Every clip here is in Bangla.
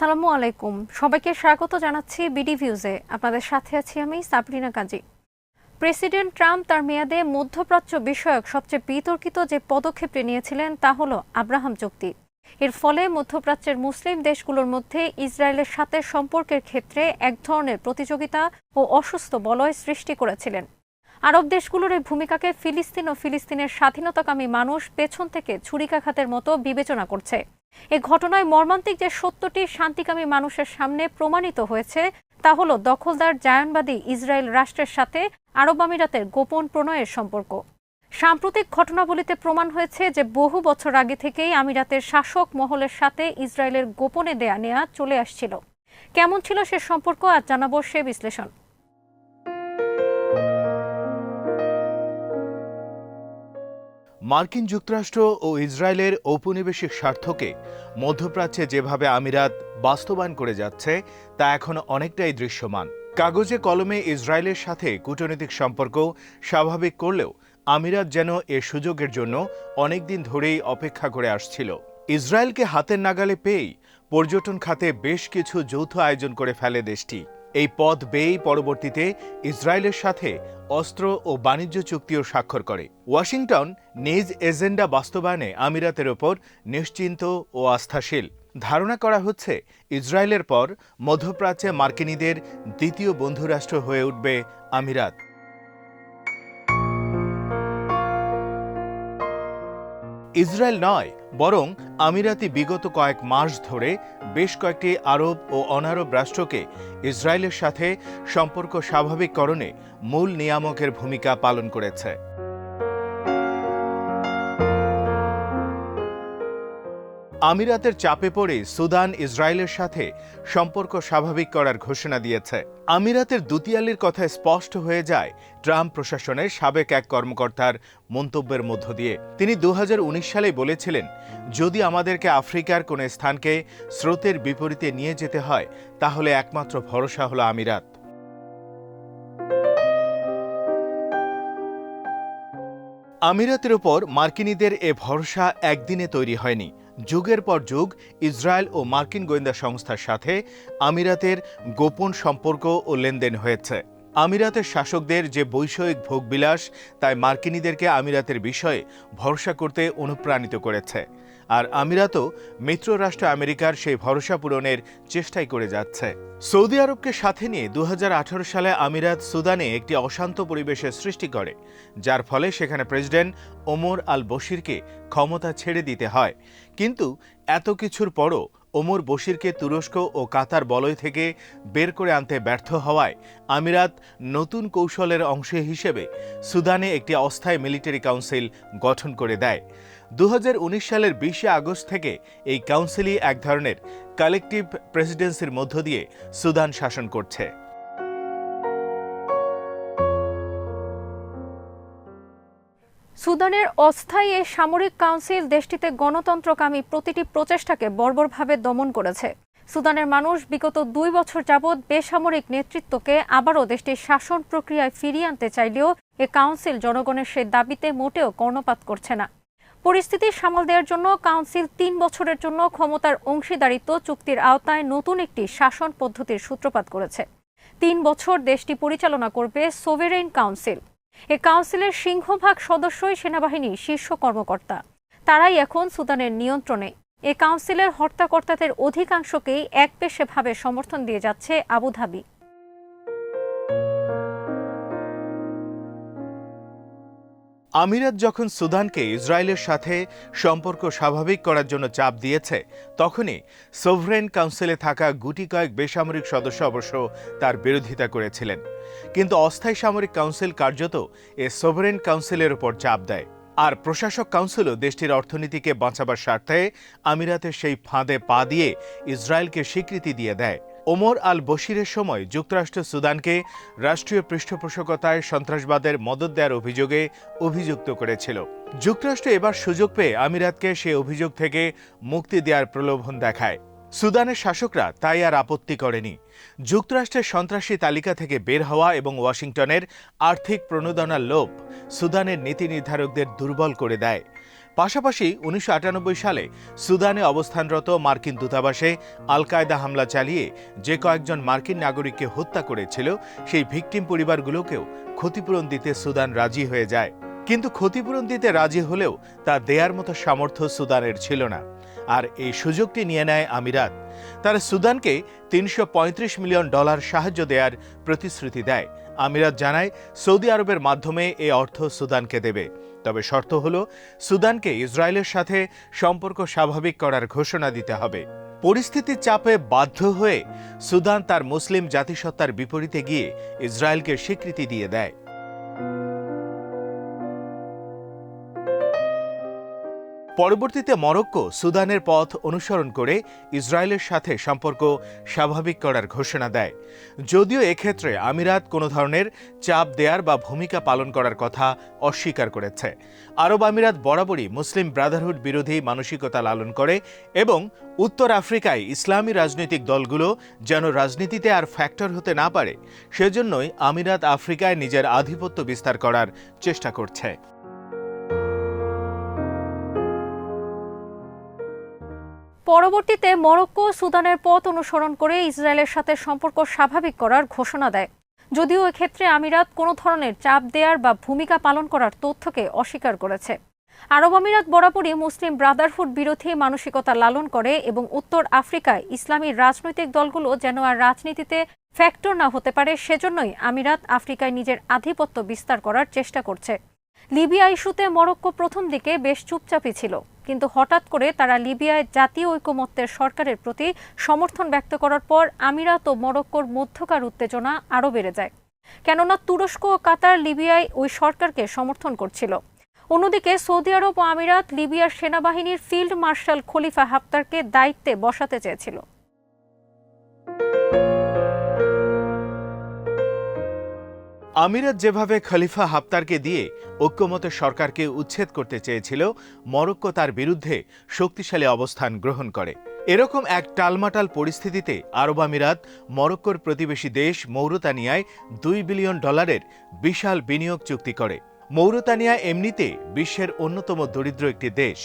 আসসালামু আলাইকুম, সবাইকে স্বাগত জানাচ্ছি বিডি ভিউজে। আপনাদের সাথে আছি আমি সাবরিনা কাজী। প্রেসিডেন্ট ট্রাম্প তার মেয়াদে মধ্যপ্রাচ্য বিষয়ক সবচেয়ে বিতর্কিত যে পদক্ষেপটি নিয়েছিলেন তা হলো আব্রাহাম চুক্তি। এর ফলে মধ্যপ্রাচ্যের মুসলিম দেশগুলোর মধ্যে ইসরায়েলের সাথে সম্পর্কের ক্ষেত্রে এক ধরনের প্রতিযোগিতা ও অসুস্থ বলয় সৃষ্টি করেছিলেন। আরব দেশগুলোর এই ভূমিকাকে ফিলিস্তিন ও ফিলিস্তিনের স্বাধীনতাকামী মানুষ পেছন থেকে ছুরিকাঘাতের মতো বিবেচনা করছে। এ ঘটনায় মর্মান্তিক যে সত্যটি শান্তিকামী মানুষের সামনে প্রমাণিত হয়েছে তা হলো দখলদার জায়নবাদী ইসরায়েল রাষ্ট্রের সাথে আরব আমিরাতের গোপন প্রণয়ের সম্পর্ক। সাম্প্রতিক ঘটনাবলিতে প্রমাণ হয়েছে যে বহু বছর আগে থেকেই আমিরাতের শাসক মহলের সাথে ইসরায়েলের গোপনে দেয়া নেয়া চলে আসছিল। কেমন ছিল সে সম্পর্ক, আজ জানাবো সে বিশ্লেষণ। মার্কিন যুক্তরাষ্ট্র ও ইসরায়েলের ঔপনিবেশিক স্বার্থকে মধ্যপ্রাচ্যে যেভাবে আমিরাত বাস্তবায়ন করে যাচ্ছে তা এখন অনেকটাই দৃশ্যমান। কাগজে কলমে ইসরায়েলের সাথে কূটনৈতিক সম্পর্ক স্বাভাবিক করলেও আমিরাত যেন এ সুযোগের জন্য অনেকদিন ধরেই অপেক্ষা করে আসছিল। ইসরায়েলকে হাতের নাগালে পেয়েই পর্যটন খাতে বেশ কিছু যৌথ আয়োজন করে ফেলে দেশটি। এই পথ বেয়েই পরবর্তীতে ইসরায়েলের সাথে অস্ত্র ও বাণিজ্য চুক্তিও স্বাক্ষর করে। ওয়াশিংটন নিজ এজেন্ডা বাস্তবায়নে আমিরাতের ওপর নিশ্চিন্ত ও আস্থাশীল। ধারণা করা হচ্ছে ইসরায়েলের পর মধ্যপ্রাচ্যে মার্কিনীদের দ্বিতীয় বন্ধুরাষ্ট্র হয়ে উঠবে আমিরাত। ইসরায়েল নয়, বরং আমিরাতি বিগত কয়েক মাস ধরে বেশ কয়েকটি আরব ও অনারব রাষ্ট্রকে ইসরায়েলের সাথে সম্পর্ক স্বাভাবিককরণে মূল নিয়ামকের ভূমিকা পালন করেছে। আমিরাতের চাপে পড়ে সুদান ইসরায়েলের সাথে সম্পর্ক স্বাভাবিক করার ঘোষণা দিয়েছে। আমিরাতের দুতিয়ালির কথা স্পষ্ট হয়ে যায় ট্রাম্প প্রশাসনের সাবেক এক কর্মকর্তার মন্তব্যের মধ্য দিয়ে। তিনি 2019 সালে বলেছিলেন, যদি আমাদেরকে আফ্রিকার কোনো স্থানকে স্রোতের বিপরীতে নিয়ে যেতে হয় তাহলে একমাত্র ভরসা হলো আমিরাত। আমিরাতের উপর মার্কিনীদের এ ভরসা একদিনে তৈরি হয়নি। যুগের পর যুগ ইসরায়েল ও মার্কিন গোয়েন্দা সংস্থার সাথে আমিরাতের গোপন সম্পর্ক ও লেনদেন হয়েছে। আমিরাতের শাসকদের যে বৈষয়িক ভোগবিলাস তাই মার্কিনীদেরকে আমিরাতের বিষয়ে ভরসা করতে অনুপ্রাণিত করেছে। আর আমিরাতও মিত্র রাষ্ট্র আমেরিকার সেই ভরসা পূরণের চেষ্টাই করে যাচ্ছে। সৌদি আরবকে সাথে নিয়ে 2018 সালে আমিরাত সুদানে একটি অশান্ত পরিবেশের সৃষ্টি করে, যার ফলে সেখানে প্রেসিডেন্ট ওমর আল বশিরকে ক্ষমতা ছেড়ে দিতে হয়। কিন্তু এত কিছুর পরও ওমর বশিরকে তুরস্ক ও কাতার বলয় থেকে বের করে আনতে ব্যর্থ হওয়ায় আমিরাত নতুন কৌশলের অংশ হিসেবে সুদানে একটি অস্থায়ী মিলিটারি কাউন্সিল গঠন করে দেয়। 2019 সালের 20 আগস্ট থেকে এই কাউন্সিলই এক ধরনের কালেকটিভ প্রেসিডেন্সির মধ্য দিয়ে সুদান শাসন করছে। সুদানের অস্থায়ী এই সামরিক কাউন্সিল দেশটিতে গণতন্ত্রকামী প্রতিটি প্রচেষ্টাকে বর্বরভাবে দমন করেছে। সুদানের মানুষ বিগত 2 বছর যাবৎ বেসামরিক নেতৃত্বকে আবারও দেশটির শাসন প্রক্রিয়ায় ফিরিয়ে আনতে চাইলেও এ কাউন্সিল জনগণের সে দাবিতে মোটেও কর্ণপাত করছে না। পরিস্থিতি সামাল দেওয়ার জন্য কাউন্সিল 3 বছরের জন্য ক্ষমতার অংশীদারিত্ব চুক্তির আওতায় নতুন একটি শাসন পদ্ধতির সূত্রপাত করেছে। 3 বছর দেশটি পরিচালনা করবে সোভেরেইন কাউন্সিল। এ কাউন্সিলের সিংহভাগ সদস্যই সেনাবাহিনীর শীর্ষ কর্মকর্তা। তারাই এখন সুদানের নিয়ন্ত্রণে। এ কাউন্সিলের হর্তাকর্তাদের অধিকাংশকেই একপেশেভাবে সমর্থন দিয়ে যাচ্ছে আবুধাবি। আমিরাত যখন সুদানকে ইসরায়েলের সাথে সম্পর্ক স্বাভাবিক করার জন্য চাপ দিয়েছে, তখনই সোভরেন কাউন্সিলে থাকা গুটি কয়েক বেসামরিক সদস্য অবশ্য তার বিরোধিতা করেছিলেন। কিন্তু অস্থায়ী সামরিক কাউন্সিল কার্যত এ সোভরেন কাউন্সিলের উপর চাপ দেয়। আর প্রশাসক কাউন্সিলও দেশটির অর্থনীতিকে বাঁচাবার স্বার্থে আমিরাতের সেই ফাঁদে পা দিয়ে ইসরায়েলকে স্বীকৃতি দিয়ে দেয়। ওমর আল বশিরের সময় যুক্তরাষ্ট্র সুদানকে রাষ্ট্রীয় পৃষ্ঠপোষকতায় সন্ত্রাসবাদের মদদ দেওয়ার অভিযোগে অভিযুক্ত করেছিল। যুক্তরাষ্ট্র এবার সুযোগ পেয়ে আমিরাতকে সে অভিযোগ থেকে মুক্তি দেওয়ার প্রলোভন দেখায়। সুদানের শাসকরা তাই আর আপত্তি করেনি। যুক্তরাষ্ট্রের সন্ত্রাসী তালিকা থেকে বের হওয়া এবং ওয়াশিংটনের আর্থিক প্রণোদনার লোভ সুদানের নীতি নির্ধারকদের দুর্বল করে দেয়। পাশাপাশি ১৯৯৮ সালে সুদানে অবস্থানরত মার্কিন দূতাবাসে আল কায়দা হামলা চালিয়ে যে কয়েকজন মার্কিন নাগরিককে হত্যা করেছিল সেই ভিকটিম পরিবারগুলোকেও ক্ষতিপূরণ দিতে সুদান রাজি হয়ে যায়। কিন্তু ক্ষতিপূরণ দিতে রাজি হলেও তা দেয়ার মতো সামর্থ্য সুদানের ছিল না। আর এই সুযোগটি নিয়ে নেয় আমিরাত। তারা সুদানকে $৩৩৫ মিলিয়ন সাহায্য দেওয়ার প্রতিশ্রুতি দেয়। আমিরাত জানায় সৌদি আরবের মাধ্যমে এই অর্থ সুদানকে দেবে, তবে শর্ত হলো সুদানকে ইসরায়েলের সাথে সম্পর্ক স্বাভাবিক করার ঘোষণা দিতে হবে। পরিস্থিতির চাপে বাধ্য হয়ে সুদান তার মুসলিম জাতিসত্তার বিপরীতে গিয়ে ইসরায়েলকে স্বীকৃতি দিয়ে দেয়। পরবর্তীতে মরক্কো সুদানের পথ অনুসরণ করে ইসরায়েলের সাথে সম্পর্ক স্বাভাবিক করার ঘোষণা দেয়। যদিও এক্ষেত্রে আমিরাত কোনো ধরনের চাপ দেয়ার বা ভূমিকা পালন করার কথা অস্বীকার করেছে। আরব আমিরাত বরাবরই মুসলিম ব্রাদারহুড বিরোধী মানসিকতা লালন করে এবং উত্তর আফ্রিকায় ইসলামী রাজনৈতিক দলগুলো যেন রাজনীতিতে আর ফ্যাক্টর হতে না পারে, সেজন্যই আমিরাত আফ্রিকায় নিজের আধিপত্য বিস্তার করার চেষ্টা করছে। পরবর্তীতে মরক্কো সুদানের পথ অনুসরণ করে ইসরায়েলের সাথে সম্পর্ক স্বাভাবিক করার ঘোষণা দেয়। যদিও এক্ষেত্রে আমিরাত কোনো ধরনের চাপ দেয়ার বা ভূমিকা পালন করার তথ্যকে অস্বীকার করেছে। আরব আমিরাত বরাবরই মুসলিম ব্রাদারহুড বিরোধী মানসিকতা লালন করে এবং উত্তর আফ্রিকায় ইসলামী রাজনৈতিক দলগুলো যেন আর রাজনীতিতে ফ্যাক্টর না হতে পারে, সেজন্যই আমিরাত আফ্রিকায় নিজের আধিপত্য বিস্তার করার চেষ্টা করছে। লিবিয়া ইস্যুতে মরক্কো প্রথম দিকে বেশ চুপচাপই ছিল, কিন্তু হঠাৎ করে তারা লিবিয়ায় জাতীয় ঐকমত্যের সরকারের প্রতি সমর্থন ব্যক্ত করার পর আমিরাত ও মরক্কোর মধ্যকার উত্তেজনা আরও বেড়ে যায়। কেননা তুরস্ক ও কাতার লিবিয়ায় ওই সরকারকে সমর্থন করছিল। অন্যদিকে সৌদি আরব ও আমিরাত লিবিয়ার সেনাবাহিনীর ফিল্ড মার্শাল খলিফা হাফতারকে দায়িত্বে বসাতে চেয়েছিল। আমিরাত যেভাবে খলিফা হাফতারকে দিয়ে ঐক্যমত সরকারকে উচ্ছেদ করতে চেয়েছিল, মরক্কো তার বিরুদ্ধে শক্তিশালী অবস্থান গ্রহণ করে। এরকম এক টালমাটাল পরিস্থিতিতে আরব আমিরাত মরক্কোর প্রতিবেশী দেশ মৌরিতানিয়ায় $2 বিলিয়ন বিশাল বিনিয়োগ চুক্তি করে। মৌরিতানিয়া এমনিতে বিশ্বের অন্যতম দরিদ্র একটি দেশ।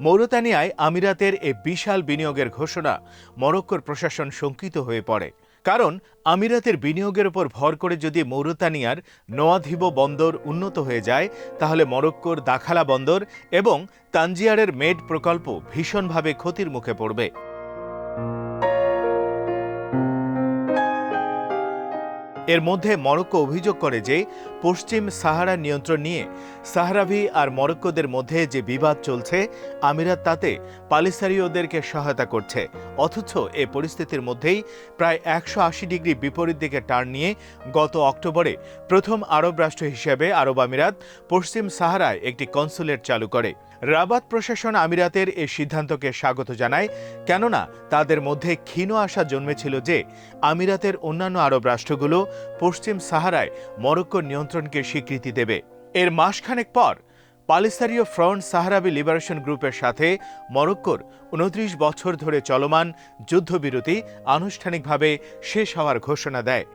মৌরিতানিয়ায় আমিরাতের এই বিশাল বিনিয়োগের ঘোষণা মরক্কোর প্রশাসন শঙ্কিত হয়ে পড়ে। কারণ আমিরাতের বিনিয়োগের উপর ভর করে যদি মৌরিতানিয়ার নোয়াধিবো বন্দর উন্নত হয়ে যায়, তাহলে মরক্কোর দাখালা বন্দর এবং তানজিয়ারের মেড প্রকল্প ভীষণভাবে ক্ষতির মুখে পড়বে। এর মধ্যে মরক্কো অভিযোগ করে যে পশ্চিম সাহারা নিয়ন্ত্রণ নিয়ে সাহরাভি আর মরক্কোদের মধ্যে যে বিবাদ চলছে, আমিরাত তাতে পালিসারিওদেরকে সহায়তা করছে। অথচ এ পরিস্থিতির মধ্যেই প্রায় 180 ডিগ্রি বিপরীত দিকে টার্ন নিয়ে গত অক্টোবরে প্রথম আরব রাষ্ট্র হিসেবে আরব আমিরাত পশ্চিম সাহারায় একটি কনসুলেট চালু করে। রাবাত প্রশাসন আমিরাতের এই সিদ্ধান্তকে স্বাগত জানায়, কেননা তাদের মধ্যে ক্ষীণ আশা জন্মেছিল যে আমিরাতের অন্যান্য আরব রাষ্ট্রগুলো পশ্চিম সাহারায় মরক্কোর নিয়ন্ত্রণকে স্বীকৃতি দেবে। এর মাসখানেক পর পালিসারিও ফ্রন্ট সাহারাবি লিবারেশন গ্রুপের সাথে মরক্কোর 29 বছর ধরে চলমান যুদ্ধবিরতি আনুষ্ঠানিকভাবে শেষ হওয়ার ঘোষণা দেয়।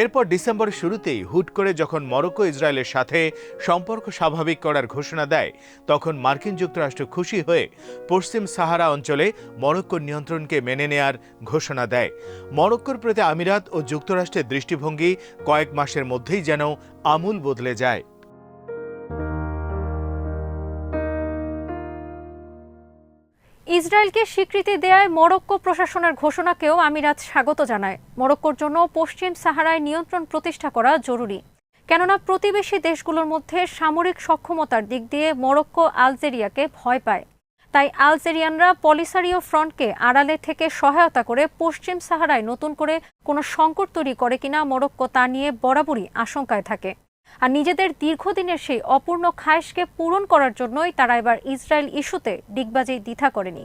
এরপর ডিসেম্বরের শুরুতেই হুট করে যখন মরক্কো ইসরায়েলের সাথে সম্পর্ক স্বাভাবিক করার ঘোষণা দেয়, তখন মার্কিন যুক্তরাষ্ট্র খুশি হয়ে পশ্চিম সাহারা অঞ্চলে মরক্কোর নিয়ন্ত্রণকে মেনে নেয়ার ঘোষণা দেয়। মরক্কোর প্রতি আমিরাত ও যুক্তরাষ্ট্রের দৃষ্টিভঙ্গি কয়েক মাসের মধ্যেই যেন আমূল বদলে যায়। ইসরায়েলকে স্বীকৃতি দেয়ায় মরক্কো প্রশাসনের ঘোষণাকেও আমিরাত স্বাগত জানায়। মরক্কোর জন্য পশ্চিম সাহারায় নিয়ন্ত্রণ প্রতিষ্ঠা করা জরুরি, কেননা প্রতিবেশী দেশগুলোর মধ্যে সামরিক সক্ষমতার দিক দিয়ে মরক্কো আলজেরিয়াকে ভয় পায়। তাই আলজেরিয়ানরা পলিসারিও ফ্রন্টকে আড়ালে থেকে সহায়তা করে পশ্চিম সাহারায় নতুন করে কোনো সংকট তৈরি করে কিনা মরক্কো তা নিয়ে বরাবরই আশঙ্কায় থাকে। আর নিজেদের দীর্ঘদিনের সেই অপূর্ণ খায়েশকে পূরণ করার জন্যই তারা এবার ইসরায়েল ইস্যুতে ডিগবাজি দ্বিধা করেনি।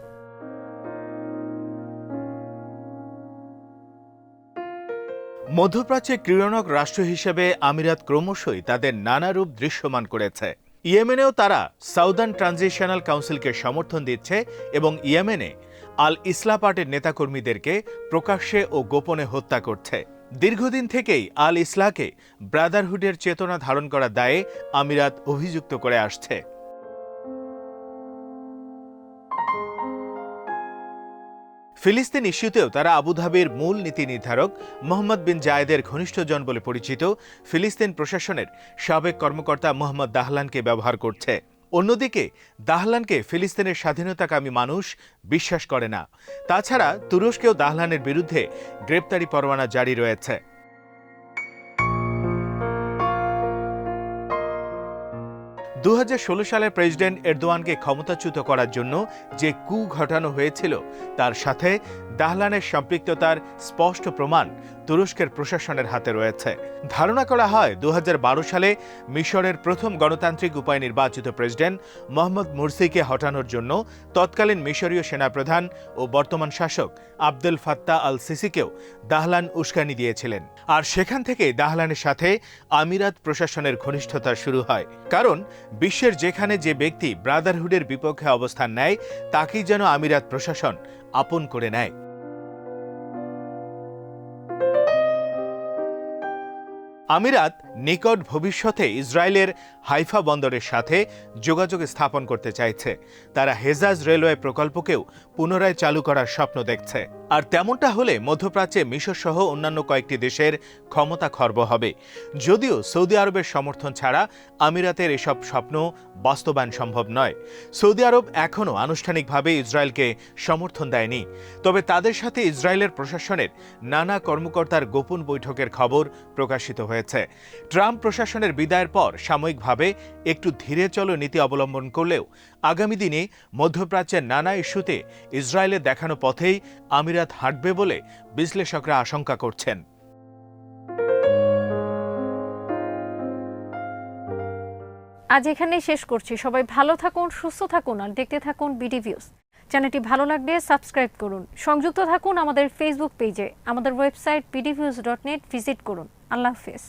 মধ্যপ্রাচ্যে ক্রীড়নক রাষ্ট্র হিসেবে আমিরাত ক্রমশই তাদের নানা রূপ দৃশ্যমান করেছে। ইয়েমেনেও তারা সাউদার্ন ট্রানজিশনাল কাউন্সিলকে সমর্থন দিচ্ছে এবং ইয়েমেনে আল ইসলাহ পার্টির নেতাকর্মীদেরকে প্রকাশ্যে ও গোপনে হত্যা করছে। দীর্ঘদিন থেকেই আল ইসলাহকে ব্রাদারহুডের চেতনা ধারণ করার দায়ে আমিরাত অভিযুক্ত করে আসছে। ফিলিস্তিন ইস্যুতেও তারা আবুধাবির মূল নীতি নির্ধারক মোহাম্মদ বিন জায়েদের ঘনিষ্ঠজন বলে পরিচিত ফিলিস্তিন প্রশাসনের সাবেক কর্মকর্তা মোহাম্মদ দাহলানকে ব্যবহার করছে। অন্যদিকে দাহলানকে ফিলিস্তিনের স্বাধীনতাকামী মানুষ বিশ্বাস করে না। তাছাড়া তুরস্কেও দাহলানের বিরুদ্ধে গ্রেপ্তারি পরোয়ানা জারি রয়েছে। দু সালে প্রেসিডেন্ট এরদোয়ানকে ক্ষমতাচ্যুত করার জন্য যে কু ঘটানো হয়েছিল তার সাথে দাহলানের সম্পৃক্ততার স্পষ্ট প্রমাণ তুরস্কের প্রশাসনের হাতে রয়েছে। ধারণা করা হয় 2012 সালে মিশরের প্রথম গণতান্ত্রিক উপায়ে নির্বাচিত প্রেসিডেন্ট মোহাম্মদ মুরসিকে হটানোর জন্য তৎকালীন মিশরীয় সেনাপ্রধান ও বর্তমান শাসক আবদেল ফাত্তাহ আল সিসিকেও দাহলান উস্কানি দিয়েছিলেন। আর সেখান থেকে দাহলানের সাথে আমিরাত প্রশাসনের ঘনিষ্ঠতা শুরু হয়। কারণ বিশ্বের যেখানে যে ব্যক্তি ব্রাদারহুডের বিপক্ষে অবস্থান নেয় তাকেই যেন আমিরাত প্রশাসন আপন করে নেয়। আমিরাত নিকট ভবিষ্যতে ইসরায়েলের হাইফা বন্দরের সাথে যোগাযোগ স্থাপন করতে চাইছে। তারা হেজাজ রেলওয়ে প্রকল্পকেও পুনরায় চালু করার স্বপ্ন দেখছে। আর তেমনটা হলে মধ্যপ্রাচ্যে মিশর সহ অন্যান্য কয়েকটি দেশের ক্ষমতা খর্ব হবে। যদিও সৌদি আরবের সমর্থন ছাড়া আমিরাতের এসব স্বপ্ন বাস্তবায়ন সম্ভব নয়। সৌদি আরব এখনও আনুষ্ঠানিকভাবে ইসরায়েলকে সমর্থন দেয়নি। তবে তাদের সাথে ইসরায়েলের প্রশাসনের নানা কর্মকর্তার গোপন বৈঠকের খবর প্রকাশিত হয়েছে। ট্রাম্প প্রশাসনের বিদায়ের পর সাময়িকভাবে একটু ধীরে চলো নীতি অবলম্বন করলেও আগামী দিনে মধ্যপ্রাচ্যের নানা ইস্যুতে ইসরায়েলের দেখানো পথেই আমিরাত হাঁটবে বলে বিশ্লেষকরা আশঙ্কা করছেন। আজ এখানেই শেষ করছি। সবাই ভালো থাকুন, সুস্থ থাকুন আর দেখতে থাকুন বিডি ভিউজ। চ্যানেলটি ভালো লাগলে সাবস্ক্রাইব করুন। সংযুক্ত থাকুন আমাদের ফেসবুক পেজে। আমাদের ওয়েবসাইট bdviews.net ভিজিট করুন। আল্লাহ হাফেজ।